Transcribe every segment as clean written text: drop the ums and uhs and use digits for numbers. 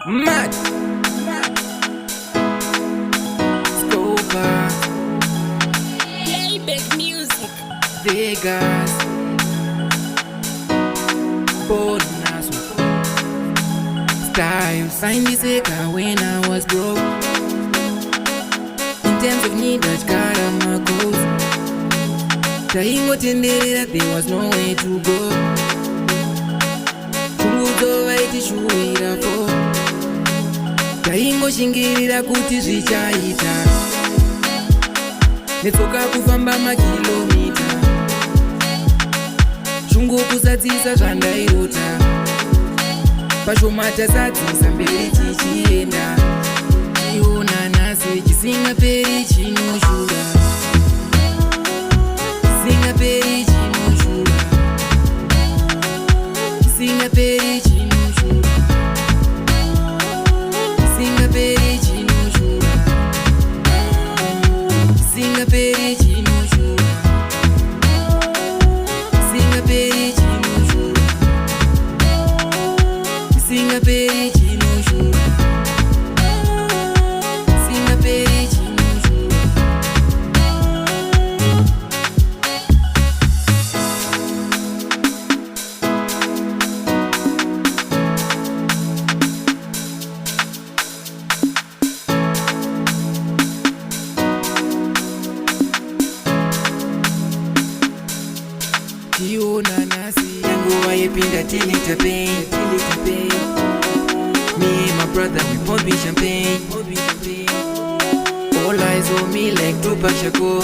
Mad Scopa Playback music. Vegas Bonus Style Signed this acre when I was broke. In terms of need, that got on my goals. Taingotenderera, there was no way to go. Chungudzovaitishuwira fo. Taingoshingirira kuti zvichaita. Netsoka kufamba makilomita. Shungu kuzadzisa zvandairota. Pashoma tazadzisa mberi tichienda. Tiona nhasi chisingaperi chinoshura. Chisingaperi chinoshura. Chisingaperi chinoshura. Chisingaperi chinoshura. Chisingaperi chinoshura. Chisingaperi chinoshura. Chisingaperi chinoshura. Chisingaperi chinoshura. Tiona nasi nguva yepinda tilita pain. Me and my brother we popping champagne. All eyes on me like Tupac Shakur.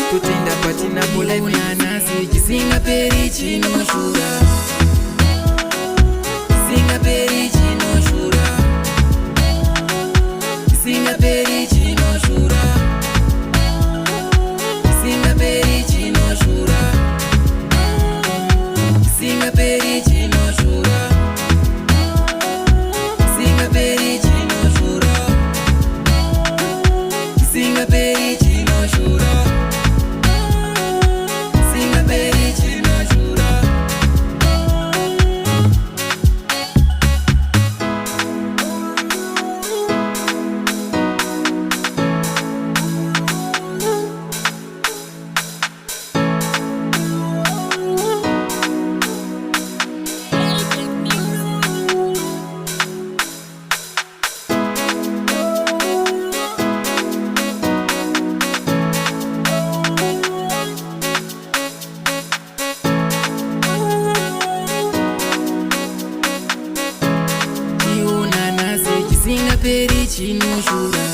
Tutenda patina tiona nasi chisingaperi chinoshura. Chisingaperi chinoshura. Chisingaperi chinoshura. Chisingaperi chinoshura. Chisingaperi chinoshura. Chisingaperi chinoshura. Chisingaperi chinoshura. Chisingaperi chinoshura. Playback music. Tiona nasi chisingaperi chinoshura.